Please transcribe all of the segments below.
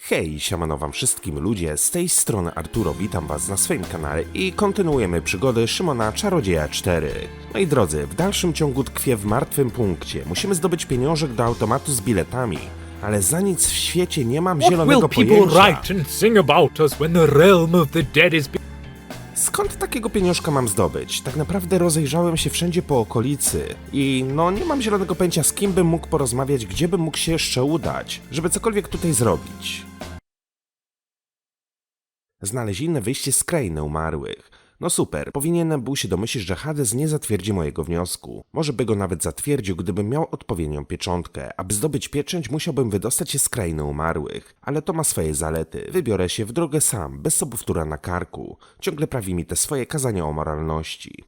Hej, siemano wam wszystkim ludzie, z tej strony Arturo, witam was na swoim kanale i kontynuujemy przygody Szymona Czarodzieja 4. Moi drodzy, w dalszym ciągu tkwię w martwym punkcie, musimy zdobyć pieniążek do automatu z biletami, ale za nic w świecie nie mam zielonego pojęcia. Skąd takiego pieniążka mam zdobyć? Tak naprawdę rozejrzałem się wszędzie po okolicy i nie mam zielonego pojęcia, z kim bym mógł porozmawiać, gdzie bym mógł się jeszcze udać, żeby cokolwiek tutaj zrobić. Znalezione wyjście z krainy umarłych. No super, powinienem był się domyślić, że Hades nie zatwierdzi mojego wniosku. Może by go nawet zatwierdził, gdybym miał odpowiednią pieczątkę. Aby zdobyć pieczęć, musiałbym wydostać się z krainy umarłych. Ale to ma swoje zalety. Wybiorę się w drogę sam, bez sobowtóra na karku. Ciągle prawi mi te swoje kazania o moralności.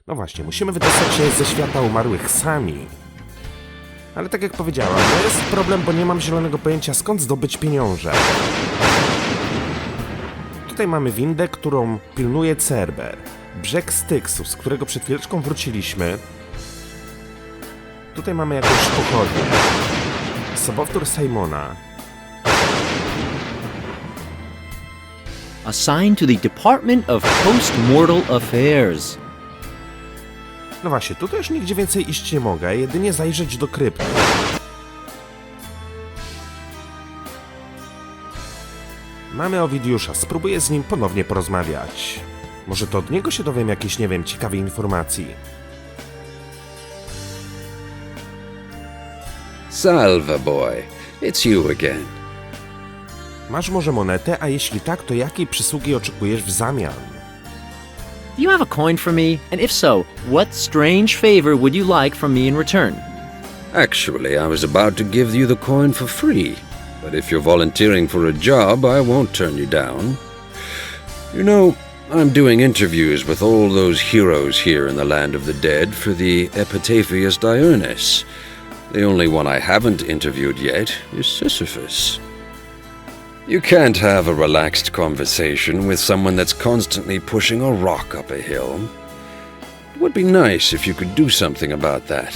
No właśnie, musimy wydostać się ze świata umarłych sami. Ale tak jak powiedziałam, to jest problem, bo nie mam zielonego pojęcia, skąd zdobyć pieniążek. Tutaj mamy windę, którą pilnuje Cerber. Brzeg Styksu, z którego przed chwileczką wróciliśmy. Tutaj mamy jakąś pochodnię. Sobowtór Simona. Assigned to the Department of Post-Mortal Affairs. No właśnie, tutaj już nigdzie więcej iść nie mogę, jedynie zajrzeć do krypty. Mamy Owidiusza, spróbuję z nim ponownie porozmawiać. Może to od niego się dowiem jakieś, nie wiem, ciekawej informacji. Salve, boy. It's you again. Masz może monetę, a jeśli tak, to jakiej przysługi oczekujesz w zamian? Do you have a coin for me? And if so, what strange favor would you like from me in return? Actually, I was about to give you the coin for free. But if you're volunteering for a job, I won't turn you down. You know, I'm doing interviews with all those heroes here in the land of the dead for the Epitaphius Diurnus. The only one I haven't interviewed yet is Sisyphus. You can't have a relaxed conversation with someone that's constantly pushing a rock up a hill. It would be nice if you could do something about that.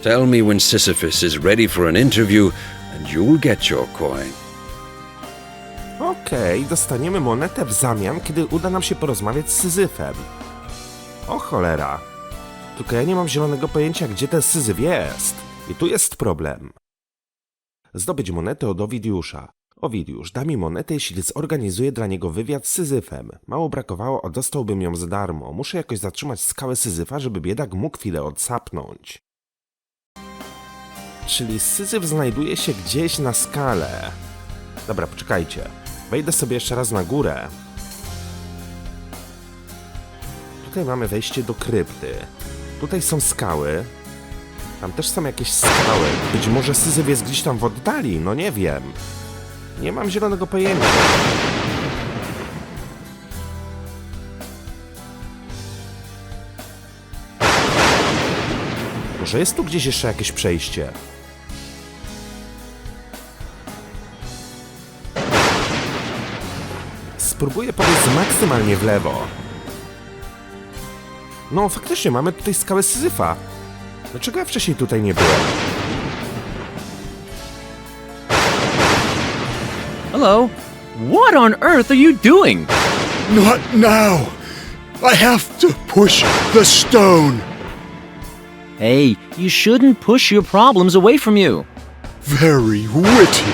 Tell me when Sisyphus is ready for an interview, and you'll get your coin. Okej, dostaniemy monetę w zamian, kiedy uda nam się porozmawiać z Syzyfem. O cholera. Tylko ja nie mam zielonego pojęcia, gdzie ten Syzyf jest. I tu jest problem. Zdobyć monetę od Owidiusza. Owidiusz, da mi monetę, jeśli zorganizuję dla niego wywiad z Syzyfem. Mało brakowało, a dostałbym ją za darmo. Muszę jakoś zatrzymać skałę Syzyfa, żeby biedak mógł chwilę odsapnąć. Czyli Syzyf znajduje się gdzieś na skale. Dobra, poczekajcie. Wejdę sobie jeszcze raz na górę. Tutaj mamy wejście do krypty. Tutaj są skały. Tam też są jakieś skały. Być może Syzyf jest gdzieś tam w oddali, no nie wiem. Nie mam zielonego pojęcia. Może jest tu gdzieś jeszcze jakieś przejście? Spróbuję pobiec maksymalnie w lewo. No, faktycznie, mamy tutaj skałę Syzyfa. Dlaczego ja wcześniej tutaj nie byłem? Hello? What on earth are you doing? Not now! I have to push the stone! Hey, you shouldn't push your problems away from you. Very witty.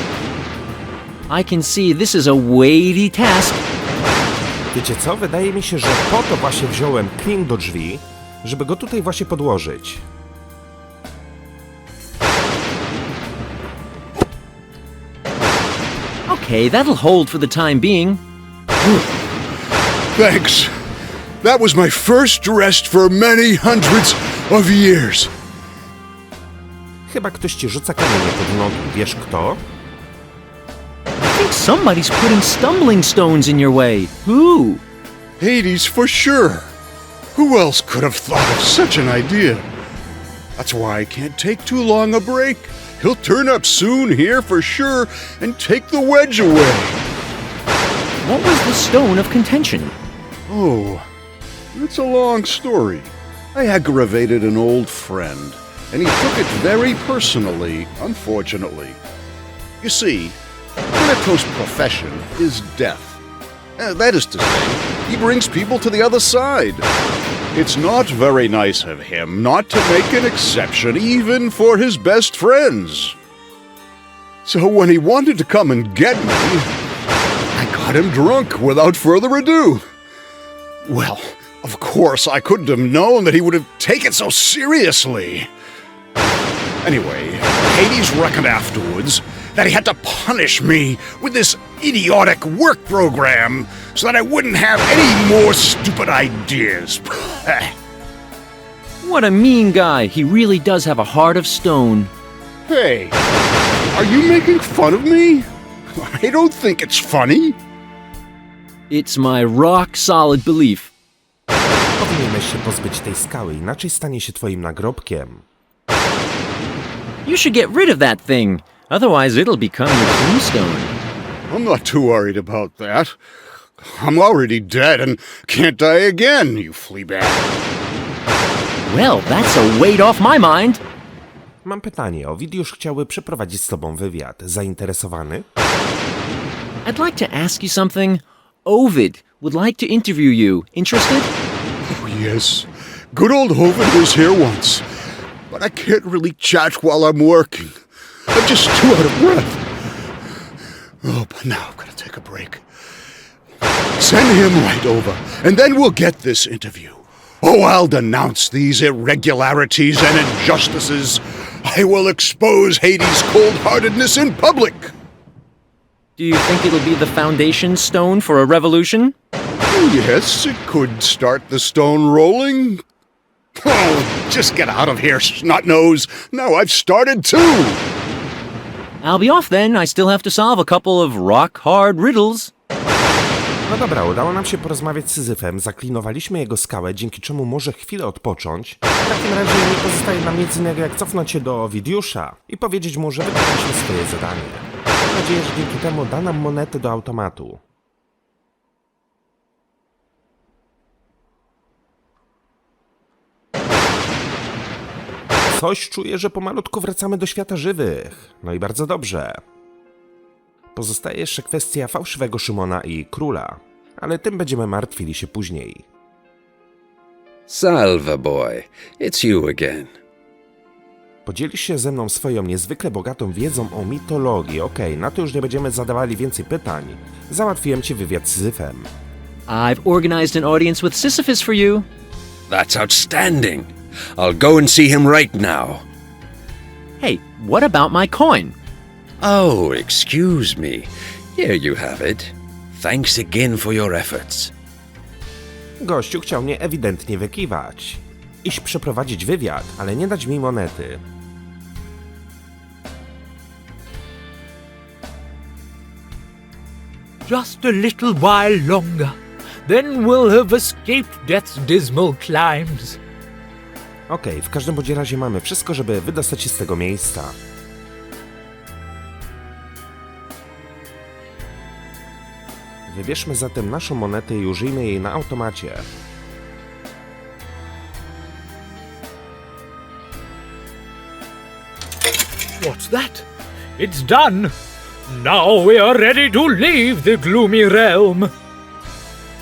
I can see this is a weighty task. Wiecie co? Wydaje mi się, że po to właśnie wziąłem klin do drzwi, żeby go tutaj właśnie podłożyć. Okay, that'll hold for the time being. Thanks. That was my first rest for many hundreds of years. Chyba ktoś ci rzuca kamienie pod nogi. Wiesz kto? I think somebody's putting stumbling stones in your way. Who? Hades for sure. Who else could have thought of such an idea? That's why I can't take too long a break. He'll turn up soon here for sure and take the wedge away. What was the stone of contention? Oh, it's a long story. I aggravated an old friend, and he took it very personally, unfortunately. You see, Minato's profession is death. That is to say, he brings people to the other side. It's not very nice of him not to make an exception even for his best friends. So when he wanted to come and get me, I got him drunk without further ado. Well, of course, I couldn't have known that he would have taken so seriously. Anyway, Hades reckoned afterwards that he had to punish me with this idiotic work program so that I wouldn't have any more stupid ideas. What a mean guy. He really does have a heart of stone. Hey, are you making fun of me? I don't think it's funny. It's my rock-solid belief. Powinieneś się pozbyć tej skały, inaczej stanie się twoim nagrobkiem. You should get rid of that thing. Otherwise, it'll become your tombstone. I'm not too worried about that. I'm already dead and can't die again, you fleabag. Well, that's a weight off my mind. Mam pytanie. Ovidiusz chciałby przeprowadzić z tobą wywiad. Zainteresowany? I'd like to ask you something. Ovid would like to interview you. Interested? Oh, yes. Good old Ovid was here once. But I can't really chat while I'm working. I'm just too out of breath. Oh, but now I'm gonna take a break. Send him right over, and then we'll get this interview. Oh, I'll denounce these irregularities and injustices. I will expose Hades' cold-heartedness in public. Do you think it'll be the foundation stone for a revolution? Oh, yes, it could start the stone rolling. Oh, just get out of here, snot-nose. Now I've started too. I'll be off then. I still have to solve a couple of rock-hard riddles. No dobra, udało nam się porozmawiać z Syzyfem, zaklinowaliśmy jego skałę, dzięki czemu może chwilę odpocząć. W takim razie nie pozostaje nam nic innego jak cofnąć się do Ovidiusza i powiedzieć mu, że wykonaliśmy swoje zadanie. Mam nadzieję, że dzięki temu da nam monety do automatu. Coś czuję, że pomalutku wracamy do świata żywych. No i bardzo dobrze. Pozostaje jeszcze kwestia fałszywego Szymona i króla, ale tym będziemy martwili się później. Salve, boy. It's you again. Podzielisz się ze mną swoją niezwykle bogatą wiedzą o mitologii. Okej, na to już nie będziemy zadawali więcej pytań. Załatwiłem ci wywiad z Syzyfem. I've organized an audience with Sisyphus for you. That's outstanding. I'll go and see him right now. Hey, what about my coin? Oh, excuse me. Here you have it. Thanks again for your efforts. Gościu chciał mnie ewidentnie wykiwać. Iść przeprowadzić wywiad, ale nie dać mi monety. Just a little while longer, then we'll have escaped death's dismal climes. Okej, w każdym bądź razie mamy wszystko, żeby wydostać się z tego miejsca. Wybierzmy zatem naszą monetę i użyjmy jej na automacie. What's that? It's done. Now we are ready to leave the gloomy realm.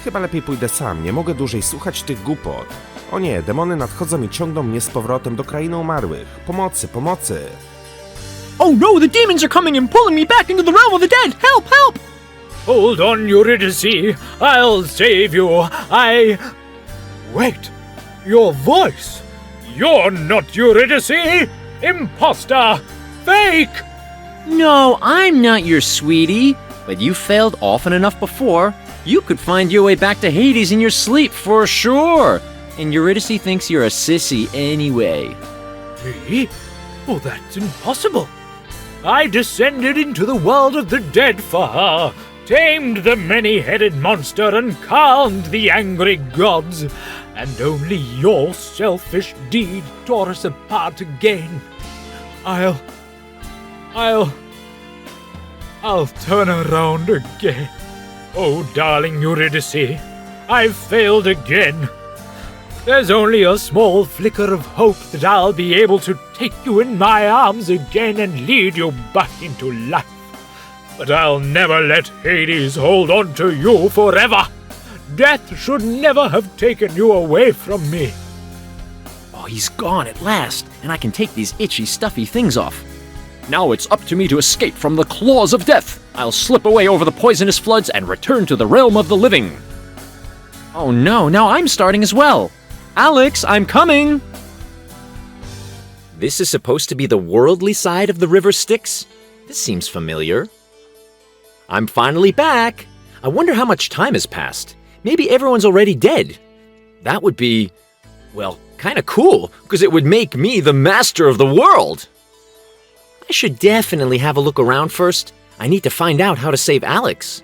Chyba lepiej pójdę sam, nie mogę dłużej słuchać tych głupot. O nie, demony nadchodzą i ciągną mnie z powrotem do krainy umarłych. Pomocy, pomocy! Oh no, the demons are coming and pulling me back into the realm of the dead! Help, help! Hold on, Eurydice. I'll save you. Wait. Your voice. You're not Eurydice. Imposter. Fake. No, I'm not your sweetie. But you failed often enough before. You could find your way back to Hades in your sleep for sure. And Eurydice thinks you're a sissy anyway. Me? Oh, that's impossible. I descended into the world of the dead for her, tamed the many-headed monster and calmed the angry gods, and only your selfish deed tore us apart again. I'll turn around again. Oh, darling Eurydice, I've failed again. There's only a small flicker of hope that I'll be able to take you in my arms again and lead you back into life. but I'll never let Hades hold on to you forever. Death should never have taken you away from me. Oh, he's gone at last, and I can take these itchy, stuffy things off. Now it's up to me to escape from the claws of death. I'll slip away over the poisonous floods and return to the realm of the living. Oh no, now I'm starting as well. Alex, I'm coming! This is supposed to be the worldly side of the river Styx? This seems familiar. I'm finally back! I wonder how much time has passed. Maybe everyone's already dead. That would be, well, kinda cool, because it would make me the master of the world! I should definitely have a look around first. I need to find out how to save Alex.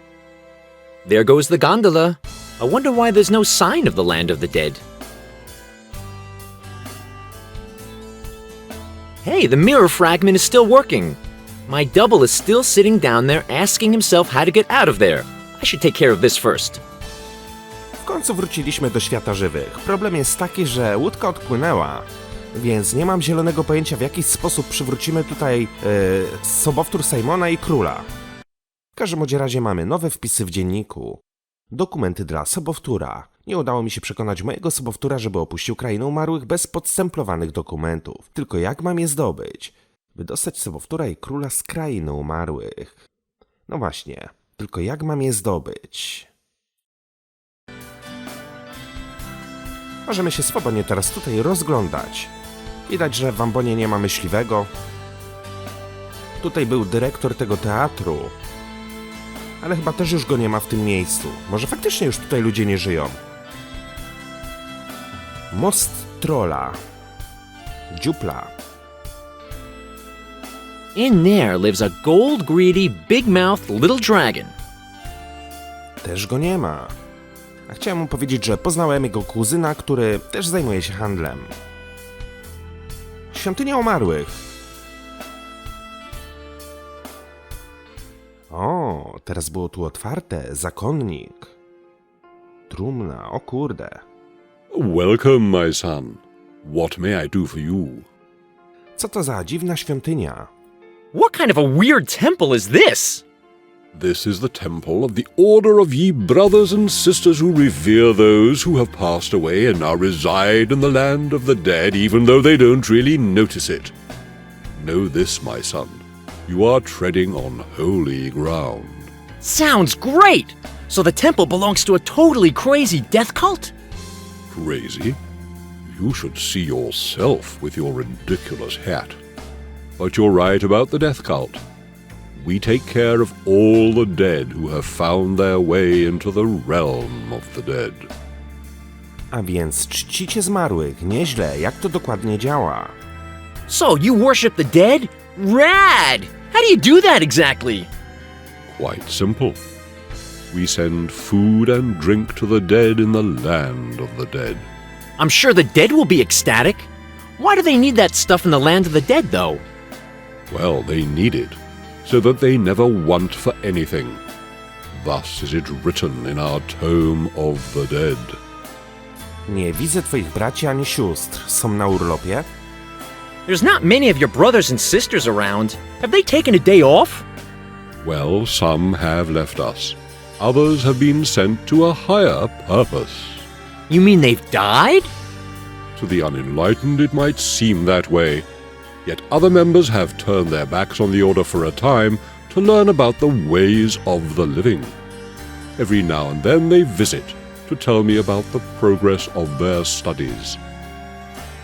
There goes the gondola. I wonder why there's no sign of the land of the dead. Hey, the mirror fragment is still working. My double is still sitting down there asking himself how to get out of there. I should take care of this first. W końcu wróciliśmy do świata żywych. Problem jest taki, że łódka odpłynęła, więc nie mam zielonego pojęcia, w jaki sposób przywrócimy tutaj sobowtór Simona i króla. W każdym razie mamy nowe wpisy w dzienniku. Dokumenty dla sobowtóra. Nie udało mi się przekonać mojego sobowtóra, żeby opuścił krainę umarłych bez podstemplowanych dokumentów. Tylko jak mam je zdobyć? By dostać sobowtóra i króla z krainy umarłych. No właśnie, tylko jak mam je zdobyć? Możemy się swobodnie teraz tutaj rozglądać. Widać, że w ambonie nie ma myśliwego. Tutaj był dyrektor tego teatru. Ale chyba też już go nie ma w tym miejscu. Może faktycznie już tutaj ludzie nie żyją. Most trolla. Dziupla. In there lives a gold-greedy, big-mouthed little dragon. Też go nie ma. A chciałem mu powiedzieć, że poznałem jego kuzyna, który też zajmuje się handlem. Świątynia umarłych. O, teraz było tu otwarte. Zakonnik. Trumna, o kurde. Welcome, my son. What may I do for you? Co to za dziwna świątynia? What kind of a weird temple is this? This is the temple of the order of ye brothers and sisters who revere those who have passed away and now reside in the land of the dead, even though they don't really notice it. Know this, my son. You are treading on holy ground. Sounds great! So the temple belongs to a totally crazy death cult? Crazy? You should see yourself with your ridiculous hat. But you're right about the death cult. We take care of all the dead who have found their way into the realm of the dead. A więc czcicie zmarłych. Nieźle. Jak to dokładnie działa? So you worship the dead? Rad! How do you do that exactly? Quite simple. We send food and drink to the dead in the land of the dead. I'm sure the dead will be ecstatic. Why do they need that stuff in the land of the dead, though? Well, they need it, so that they never want for anything. Thus is it written in our tome of the dead. Nie widzę twoich braci ani sióstr. Są na urlopie? There's not many of your brothers and sisters around. Have they taken a day off? Well, some have left us. Others have been sent to a higher purpose. You mean they've died? To the unenlightened, it might seem that way. Yet other members have turned their backs on the order for a time to learn about the ways of the living. Every now and then they visit to tell me about the progress of their studies.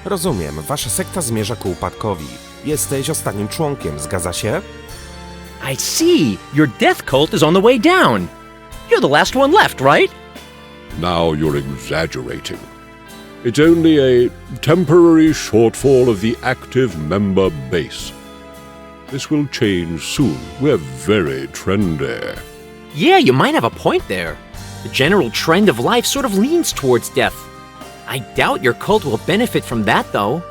Rozumiem, wasza sekta zmierza ku upadkowi. Jesteś ostatnim członkiem, zgadza się? I see. Your death cult is on the way down. You're the last one left, right? Now you're exaggerating. It's only a temporary shortfall of the active member base. This will change soon. We're very trendy. Yeah, you might have a point there. The general trend of life sort of leans towards death. I doubt your cult will benefit from that, though.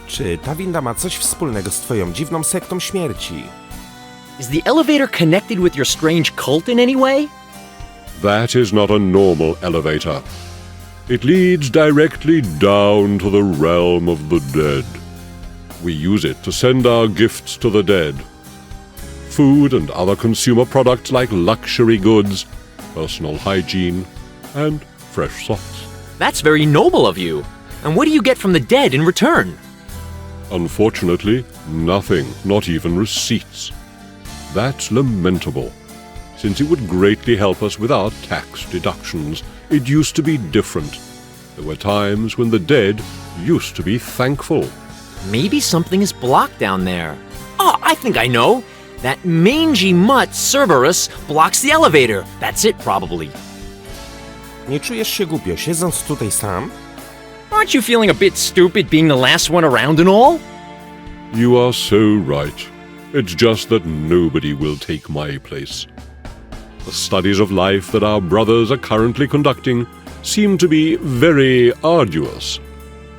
Czy ta winda ma coś wspólnego z twoją dziwną sektą śmierci? Is the elevator connected with your strange cult in any way? That is not a normal elevator. It leads directly down to the realm of the dead. We use it to send our gifts to the dead. food and other consumer products like luxury goods, personal hygiene, and fresh socks. That's very noble of you. And what do you get from the dead in return? Unfortunately, nothing, not even receipts. That's lamentable, since it would greatly help us with our tax deductions. It used to be different. There were times when the dead used to be thankful. Maybe something is blocked down there. Oh, I think I know. That mangy mutt, Cerberus, blocks the elevator. That's it, probably. Nie czujesz się głupio, siedząc tutaj sam? Aren't you feeling a bit stupid being the last one around and all? You are so right. It's just that nobody will take my place. The studies of life that our brothers are currently conducting seem to be very arduous,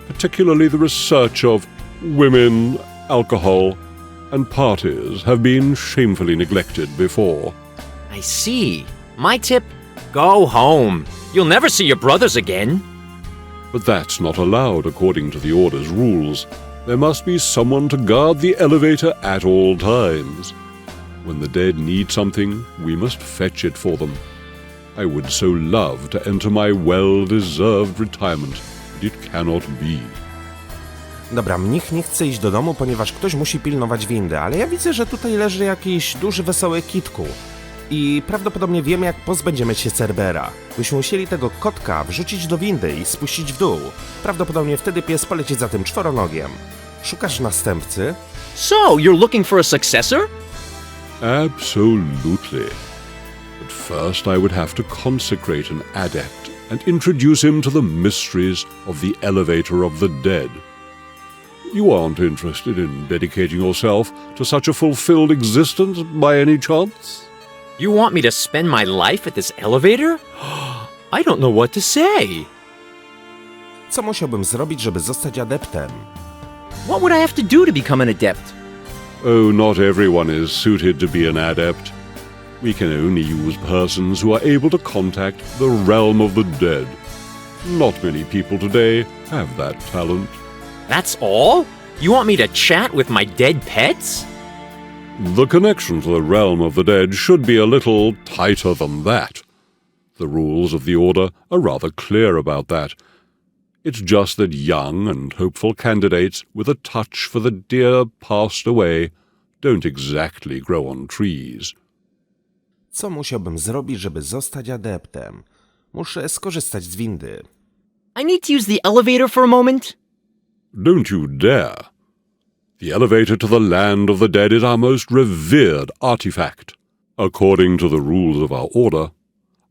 particularly the research of women, alcohol, and parties have been shamefully neglected before. I see. My tip? Go home. You'll never see your brothers again. But that's not allowed according to the Order's rules. There must be someone to guard the elevator at all times. When the dead need something, we must fetch it for them. I would so love to enter my well-deserved retirement, but it cannot be. Dobra, mnich nie chce iść do domu, ponieważ ktoś musi pilnować windy, ale ja widzę, że tutaj leży jakiś duży, wesoły kitku. I prawdopodobnie wiemy, jak pozbędziemy się Cerbera. Byśmy musieli tego kotka wrzucić do windy i spuścić w dół. Prawdopodobnie wtedy pies poleci za tym czworonogiem. Szukasz następcy? So, you're looking for a successor? Absolutely. But first I would have to consecrate an adept and introduce him to the mysteries of the elevator of the dead. You aren't interested in dedicating yourself to such a fulfilled existence by any chance? You want me to spend my life at this elevator? I don't know what to say. Co musiałbym zrobić, żeby zostać adeptem? What would I have to do to become an adept? Oh, not everyone is suited to be an adept. We can only use persons who are able to contact the realm of the dead. Not many people today have that talent. That's all? You want me to chat with my dead pets? The connection to the realm of the dead should be a little tighter than that. The rules of the Order are rather clear about that. It's just that young and hopeful candidates with a touch for the dear passed away don't exactly grow on trees. Co musiałbym zrobić, żeby zostać adeptem? Muszę skorzystać z windy. I need to use the elevator for a moment. Don't you dare. The elevator to the land of the dead is our most revered artifact. According to the rules of our Order,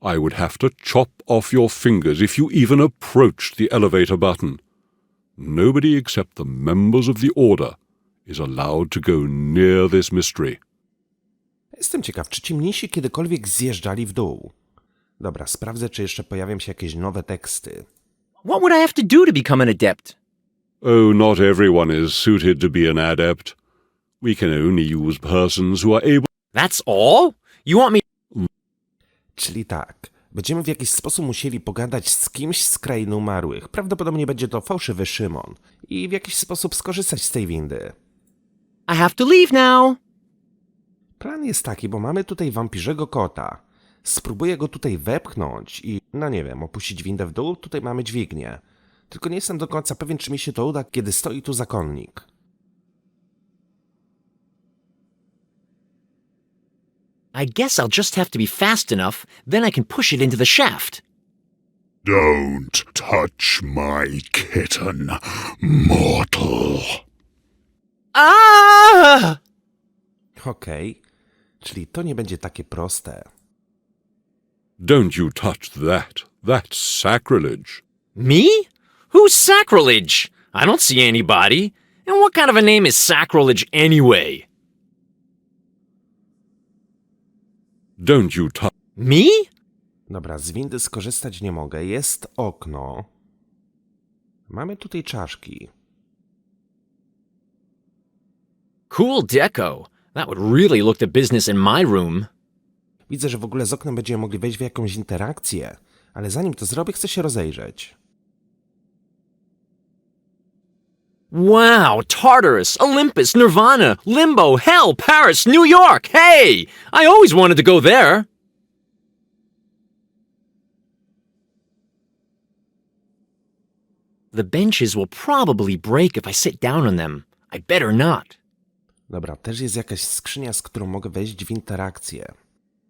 I would have to chop off your fingers if you even approached the elevator button. Nobody except the members of the Order is allowed to go near this mystery. Jestem ciekaw, czy ci mnisi kiedykolwiek zjeżdżali w dół. Dobra, sprawdzę, czy jeszcze pojawią się jakieś nowe teksty. What would I have to do to become an adept? Oh, not everyone is suited to be an adept. We can only use persons who are able... That's all? You want me... Czyli tak, będziemy w jakiś sposób musieli pogadać z kimś z krainy umarłych. Prawdopodobnie będzie to fałszywy Szymon. I w jakiś sposób skorzystać z tej windy. I have to leave now. Plan jest taki, bo mamy tutaj wampirzego kota. Spróbuję go tutaj wepchnąć i, no nie wiem, opuścić windę w dół. Tutaj mamy dźwignię. Tylko nie jestem do końca pewien, czy mi się to uda, kiedy stoi tu zakonnik. I guess I'll just have to be fast enough, then I can push it into the shaft. Don't touch my kitten, mortal. Ah! Okej, czyli to nie będzie takie proste. Don't you touch that. That's sacrilege. Me? Who's sacrilege? I don't see anybody. And what kind of a name is sacrilege anyway? Don't you touch... Me? Dobra, z windy skorzystać nie mogę. Jest okno. Mamy tutaj czaszki. Cool deco. That would really look the business in my room. Widzę, że w ogóle z oknem będziemy mogli wejść w jakąś interakcję. Ale zanim to zrobię, chcę się rozejrzeć. Wow, Tartarus, Olympus, Nirvana, Limbo, Hell, Paris, New York! Hey! I always wanted to go there! The benches will probably break if I sit down on them. I better not. Dobra, też jest jakaś skrzynia, z którą mogę wejść w interakcję.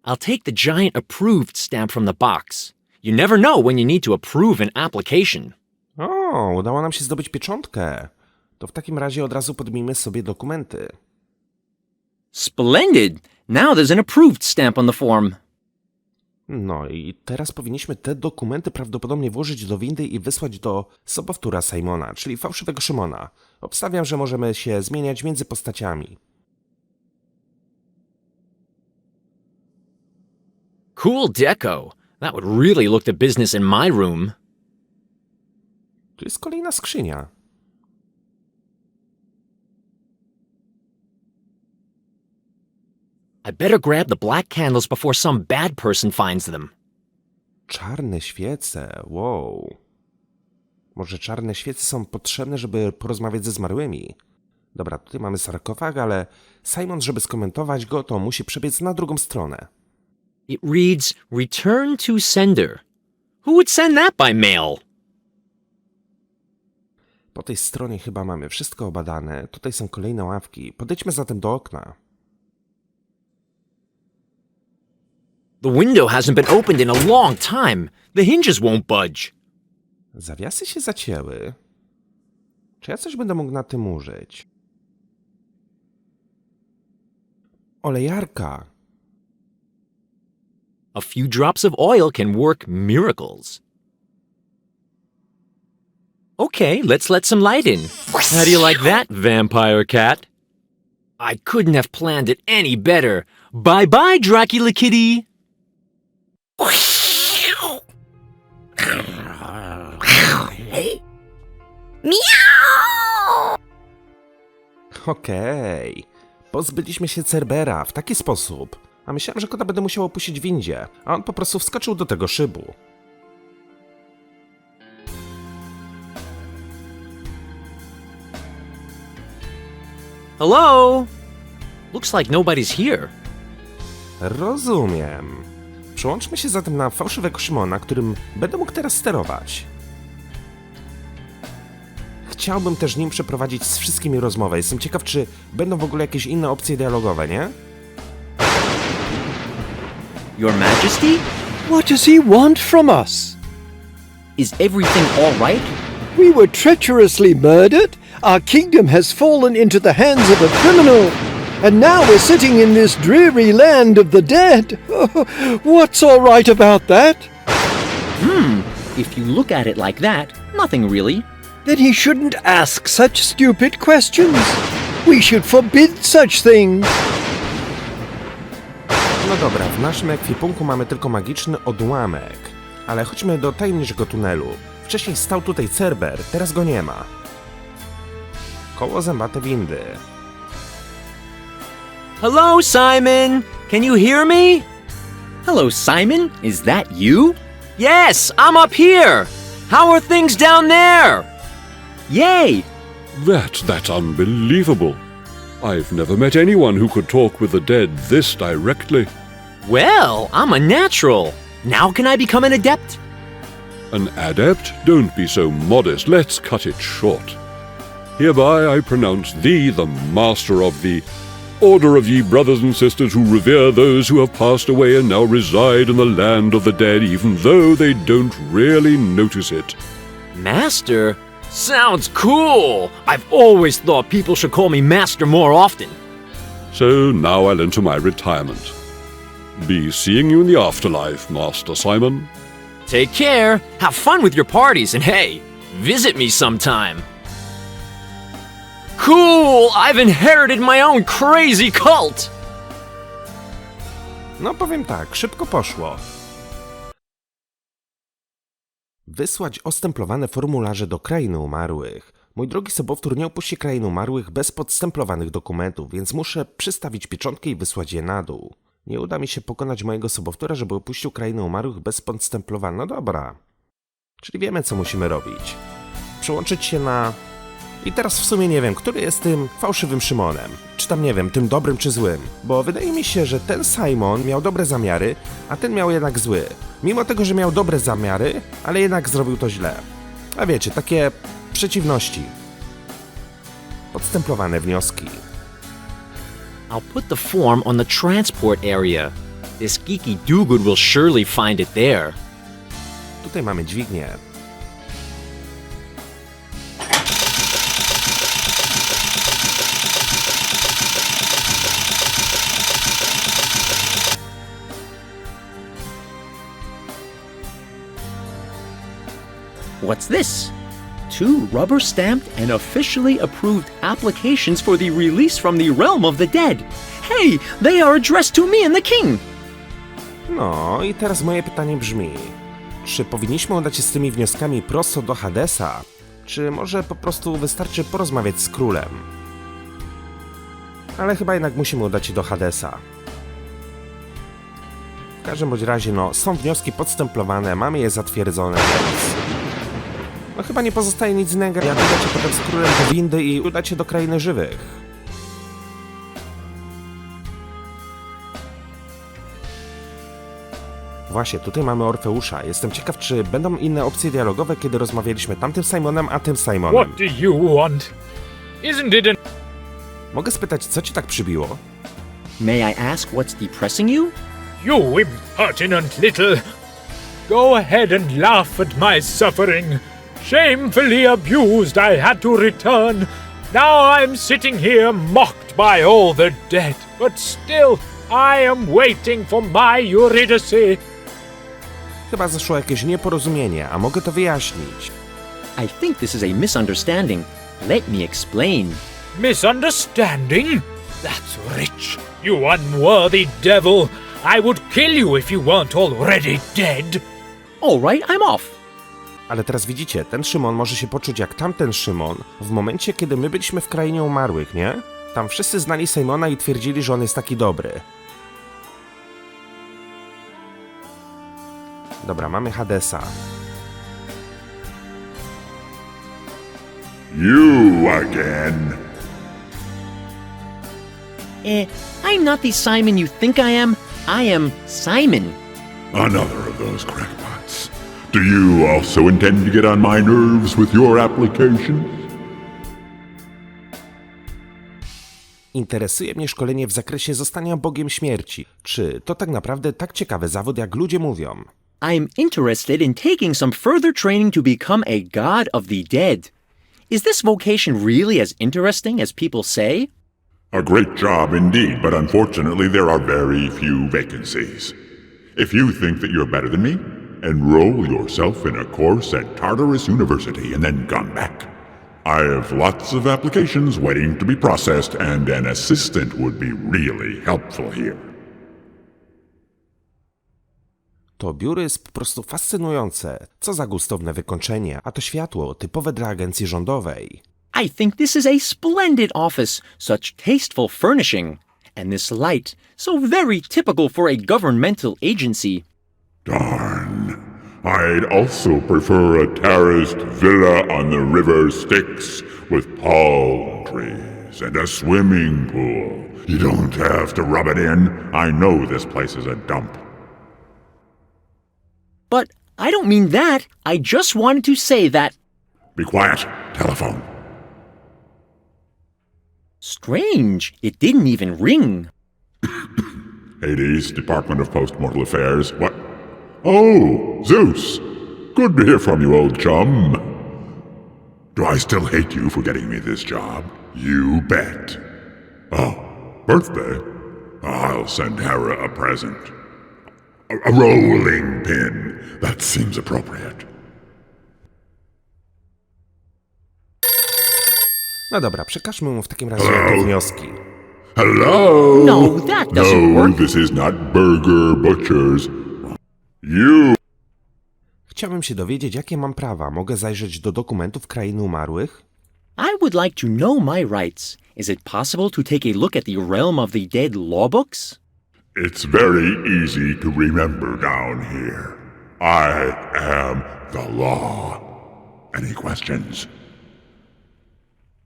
I'll take the giant approved stamp from the box. You never know when you need to approve an application. O, udało nam się zdobyć pieczątkę. To w takim razie od razu podmijmy sobie dokumenty. Splendid! Now there's an approved stamp on the form. No i teraz powinniśmy te dokumenty prawdopodobnie włożyć do windy i wysłać do sobowtóra Simona, czyli fałszywego Szymona. Obstawiam, że możemy się zmieniać między postaciami. Cool deco. That would really look the business in my room. Tu jest kolejna skrzynia. I better grab the black candles before some bad person finds them. Czarne świece, wow. Może czarne świece są potrzebne, żeby porozmawiać ze zmarłymi? Dobra, tutaj mamy sarkofag, ale Simon, żeby skomentować go, to musi przebiec na drugą stronę. It reads, Return to sender. Who would send that by mail? Po tej stronie chyba mamy wszystko obadane. Tutaj są kolejne ławki. Podejdźmy zatem do okna. The window hasn't been opened in a long time. The hinges won't budge. Zawiasy się zacięły. Czy ja coś będę mógł na tym użyć? Olejarka. A few drops of oil can work miracles. Okay, let's let some light in. How do you like that, vampire cat? I couldn't have planned it any better. Bye-bye, Dracula kitty. Okej. Pozbyliśmy się Cerbera w taki sposób. A myślałem, że kota będę musiał opuścić w windzie, a on po prostu wskoczył do tego szybu. Hello? Looks like nobody's here. Rozumiem. Przełączmy się zatem na fałszywego Szymona, którym będę mógł teraz sterować. Chciałbym też nim przeprowadzić z wszystkimi rozmowę. Jestem ciekaw, czy będą w ogóle jakieś inne opcje dialogowe, nie? Your Majesty? What does he want from us? Is everything all right? We were treacherously murdered. Our kingdom has fallen into the hands of a criminal. And now we're sitting in this dreary land of the dead. What's all right about that? If you look at it like that, nothing really. Then he shouldn't ask such stupid questions. We should forbid such things. No dobra, w naszym ekwipunku mamy tylko magiczny odłamek. Ale chodźmy do tajemniczego tunelu. Wcześniej stał tutaj Cerber, teraz go nie ma. Koło zębate windy. Hello, Simon! Can you hear me? Hello, Simon? Is that you? Yes, I'm up here! How are things down there? Yay! That's unbelievable. I've never met anyone who could talk with the dead this directly. Well, I'm a natural. Now can I become an adept? An adept? Don't be so modest. Let's cut it short. Hereby I pronounce thee the master of the order of ye brothers and sisters who revere those who have passed away and now reside in the land of the dead, even though they don't really notice it. Master? Sounds cool! I've always thought people should call me Master more often. So now I'll enter my retirement. Be seeing you in the afterlife, Master Simon. Take care, have fun with your parties, and hey, visit me sometime. Cool! I've inherited my own crazy cult! No powiem tak, szybko poszło. Wysłać ostemplowane formularze do krainy umarłych. Mój drogi sobowtór nie opuści krainy umarłych bez podstemplowanych dokumentów, więc muszę przystawić pieczątkę i wysłać je na dół. Nie uda mi się pokonać mojego sobowtóra, żeby opuścił krainę umarłych bez podstemplowania. No dobra. Czyli wiemy, co musimy robić. Przełączyć się na I teraz w sumie nie wiem, który jest tym fałszywym Szymonem. Czy tam nie wiem, tym dobrym czy złym. Bo wydaje mi się, że ten Simon miał dobre zamiary, a ten miał jednak zły. Mimo tego, że miał dobre zamiary, ale jednak zrobił to źle. A wiecie, takie przeciwności. Podstemplowane wnioski. I'll put the form on the transport area. This geeky do-good will surely find it there. Tutaj mamy dźwignię. What's this? 2 rubber-stamped and officially approved applications for the release from the realm of the dead. Hey, they are addressed to me and the king. No i teraz moje pytanie brzmi. Czy powinniśmy udać się z tymi wnioskami prosto do Hadesa? Czy może po prostu wystarczy porozmawiać z królem? Ale chyba jednak musimy udać się do Hadesa. W każdym bądź razie, no, są wnioski podstemplowane, mamy je zatwierdzone, więc... No chyba nie pozostaje nic innego, jak udać się potem z królem do windy i udać się do krainy żywych. Właśnie, tutaj mamy Orfeusza. Jestem ciekaw, czy będą inne opcje dialogowe, kiedy rozmawialiśmy tamtym Simonem, a tym Simonem. What do you want? Isn't it an... Mogę spytać, co ci tak przybiło? May I ask what's depressing you? You impertinent little... Go ahead and laugh at my suffering. Shamefully abused, I had to return. Now I'm sitting here mocked by all the dead. But still, I am waiting for my Eurydice. Chyba zaszło jakieś nieporozumienie, a mogę to wyjaśnić. I think this is a misunderstanding. Let me explain. Misunderstanding? That's rich. You unworthy devil. I would kill you if you weren't already dead. All right, I'm off. Ale teraz widzicie, ten Szymon może się poczuć jak tamten Szymon w momencie, kiedy my byliśmy w krainie umarłych, nie? Tam wszyscy znali Simona i twierdzili, że on jest taki dobry. Dobra, mamy Hadesa. You again. I'm not the Simon you think I am. I am Simon. Another of those crackpots. Do you also intend to get on my nerves with your applications? Interesuje mnie szkolenie w zakresie zostania Bogiem śmierci. Czy to tak naprawdę tak ciekawy zawód, jak ludzie mówią? I'm interested in taking some further training to become a god of the dead. Is this vocation really as interesting as people say? A great job indeed, but unfortunately there are very few vacancies. If you think that you're better than me, enroll yourself in a course at Tartarus University and then come back. I have lots of applications waiting to be processed, and an assistant would be really helpful here. To biuro jest po prostu fascynujące. Co za gustowne wykończenie, a to światło typowe dla agencji rządowej. I think this is a splendid office, such tasteful furnishing. And this light, so very typical for a governmental agency. Darn. I'd also prefer a terraced villa on the river Styx with palm trees and a swimming pool. You don't have to rub it in. I know this place is a dump. But I don't mean that. I just wanted to say that... Be quiet. Telephone. Strange. It didn't even ring. Hades, Department of Postmortal Affairs. What? Oh, Zeus. Good to hear from you, old chum. Do I still hate you for getting me this job? You bet. Oh, birthday? I'll send Hera a present. A rolling pin. That seems appropriate. No dobra, przekażmy mu w takim razie te wnioski. Hello? No, that doesn't No, work. this is not Burger Butchers. You... Chciałbym się dowiedzieć, jakie mam prawa. Mogę zajrzeć do dokumentów krainy umarłych? I would like to know my rights. Is it possible to take a look at the realm of the dead law books? It's very easy to remember down here. I am the law. Any questions? Well, I don't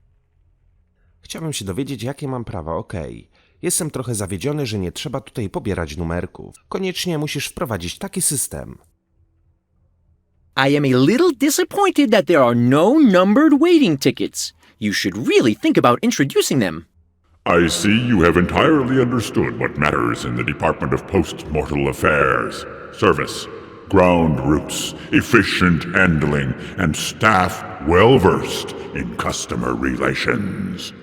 Chciałbym się dowiedzieć, jakie mam prawa, okej. Jestem trochę zawiedziony, że nie trzeba tutaj pobierać numerków. Koniecznie musisz wprowadzić taki system. I am a little disappointed that there are no numbered waiting tickets. You should really think about introducing them. I see you have entirely understood what matters in the Department of Post-Mortal Affairs. Service, ground routes, efficient handling, and staff well-versed in customer relations.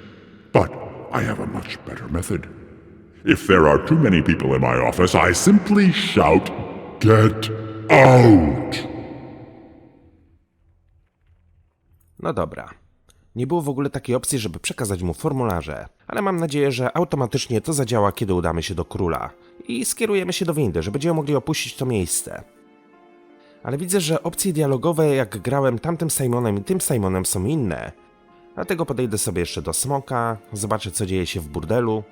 But I have a much better method. If there are too many people in my office, I simply shout, "Get out!" No dobra. Nie było w ogóle takiej opcji, żeby przekazać mu formularze, ale mam nadzieję, że automatycznie to zadziała, kiedy udamy się do króla i skierujemy się do windy, że będziemy mogli opuścić to miejsce. Ale widzę, że opcje dialogowe, jak grałem tamtym Simonem i tym Simonem, są inne. Dlatego podejdę sobie jeszcze do smoka, zobaczę, co dzieje się w burdelu.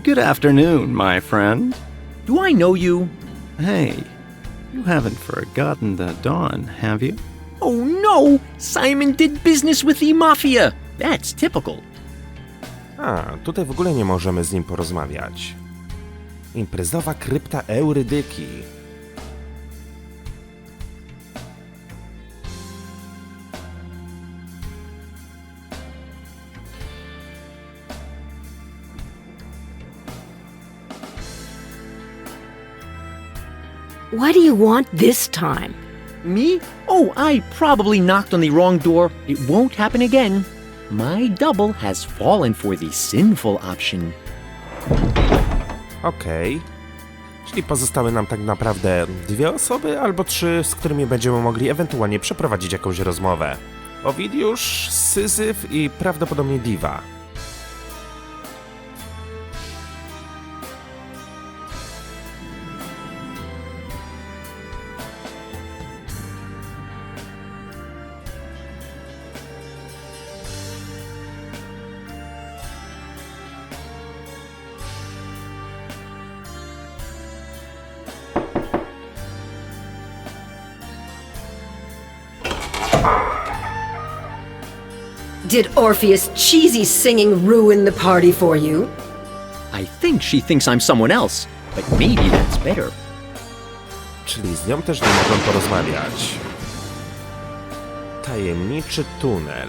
Good afternoon, my friend. Do I know you? Hey, you haven't forgotten the dawn, have you? Oh no! Simon did business with the mafia! That's typical. A, tutaj w ogóle nie możemy z nim porozmawiać. Imprezowa krypta Eurydyki. What do you want this time? Me? Oh, I probably knocked on the wrong door. It won't happen again. My double has fallen for the sinful option. Okej. Czyli pozostały nam tak naprawdę 2 osoby albo 3, z którymi będziemy mogli ewentualnie przeprowadzić jakąś rozmowę. Ovidiusz, Syzyf i prawdopodobnie Diva. Did Orpheus' cheesy singing ruin the party for you? I think she thinks I'm someone else, but maybe that's better. Czyli z nią też nie mogą porozmawiać. Tajemniczy tunel.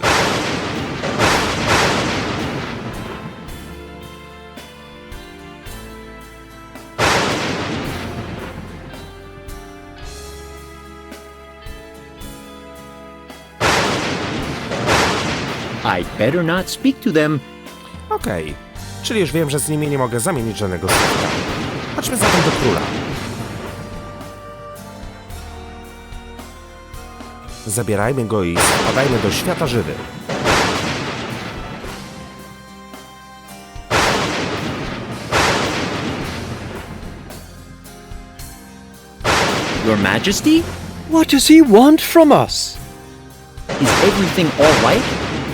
I'd better not speak to them. Okej. Czyli już wiem, że z nimi nie mogę zamienić żadnego słówka. Chodźmy zatem do króla. Zabierajmy go i spadajmy do świata żywych. Your Majesty? What does he want from us? Is everything all right?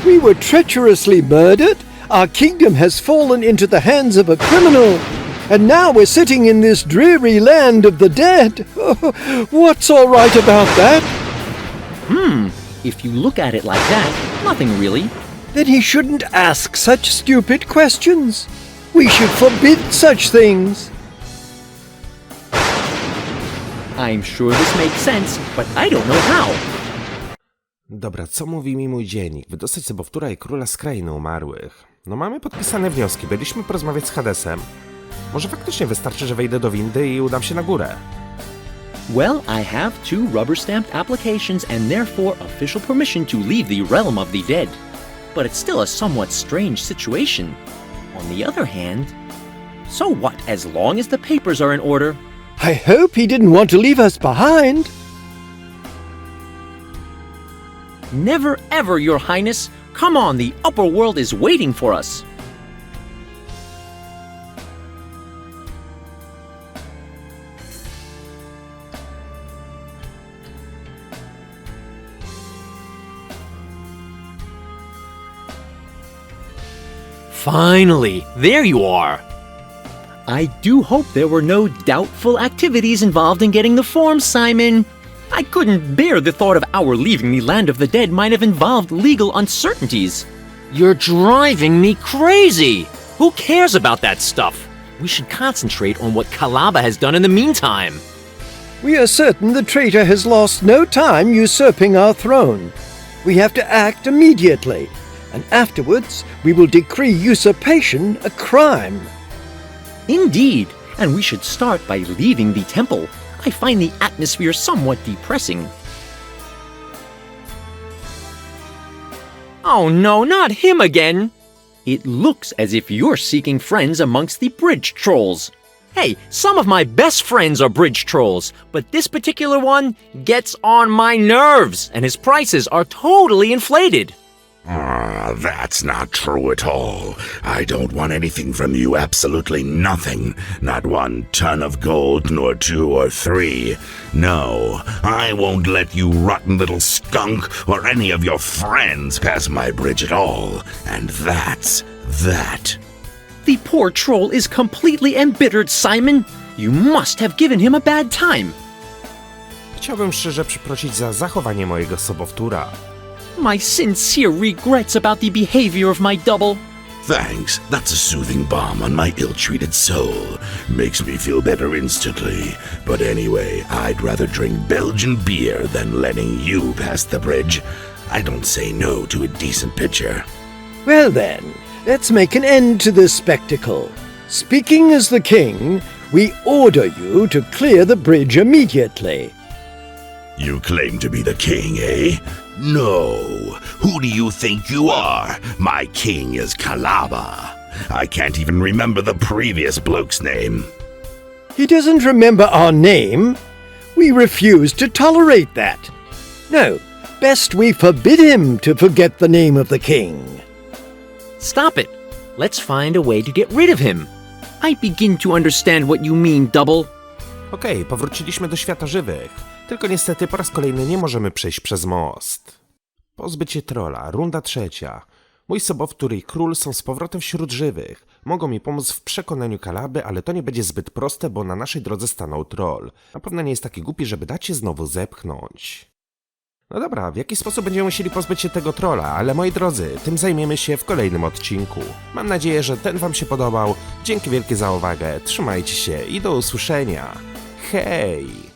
We were treacherously murdered. Our kingdom has fallen into the hands of a criminal. And now we're sitting in this dreary land of the dead. What's all right about that? If you look at it like that, nothing really. Then he shouldn't ask such stupid questions. We should forbid such things. I'm sure this makes sense, but I don't know how. Dobra, co mówi mi mój dziennik? Wydostać sobowtóra i króla z krainy umarłych. No mamy podpisane wnioski, byliśmy porozmawiać z Hadesem. Może faktycznie wystarczy, że wejdę do windy i udam się na górę. Well, I have 2 rubber-stamped applications and therefore official permission to leave the realm of the dead. But it's still a somewhat strange situation. On the other hand, so what as long as the papers are in order? I hope he didn't want to leave us behind. Never ever, Your Highness. Come on, the upper world is waiting for us. Finally, there you are. I do hope there were no doubtful activities involved in getting the form, Simon. I couldn't bear the thought of our leaving the land of the dead might have involved legal uncertainties. You're driving me crazy! Who cares about that stuff? We should concentrate on what Kalaba has done in the meantime. We are certain the traitor has lost no time usurping our throne. We have to act immediately, and afterwards we will decree usurpation a crime. Indeed, and we should start by leaving the temple. I find the atmosphere somewhat depressing. Oh no, not him again! It looks as if you're seeking friends amongst the bridge trolls. Hey, some of my best friends are bridge trolls, but this particular one gets on my nerves, and his prices are totally inflated. That's not true at all. I don't want anything from you, absolutely nothing. Not 1 ton of gold, nor 2 or 3. No, I won't let you rotten little skunk or any of your friends pass my bridge at all. And that's that. The poor troll is completely embittered, Simon. You must have given him a bad time. Chciałbym szczerze przeprosić za zachowanie mojego sobowtóra. My sincere regrets about the behavior of my double. Thanks. That's a soothing balm on my ill-treated soul. Makes me feel better instantly. But anyway, I'd rather drink Belgian beer than letting you pass the bridge. I don't say no to a decent pitcher. Well then, let's make an end to this spectacle. Speaking as the king, we order you to clear the bridge immediately. You claim to be the king, eh? No. Who do you think you are? My king is Kalaba. I can't even remember the previous bloke's name. He doesn't remember our name. We refuse to tolerate that. No, best we forbid him to forget the name of the king. Stop it. Let's find a way to get rid of him. I begin to understand what you mean, double. Okej, powróciliśmy do świata żywych. Tylko niestety po raz kolejny nie możemy przejść przez most. Pozbyć się trolla, runda 3. Mój sobowtór i król są z powrotem wśród żywych. Mogą mi pomóc w przekonaniu Kalaby, ale to nie będzie zbyt proste, bo na naszej drodze stanął troll. Na pewno nie jest taki głupi, żeby dać się znowu zepchnąć. No dobra, w jaki sposób będziemy musieli pozbyć się tego trolla, ale moi drodzy, tym zajmiemy się w kolejnym odcinku. Mam nadzieję, że ten wam się podobał. Dzięki wielkie za uwagę, trzymajcie się i do usłyszenia. Hej!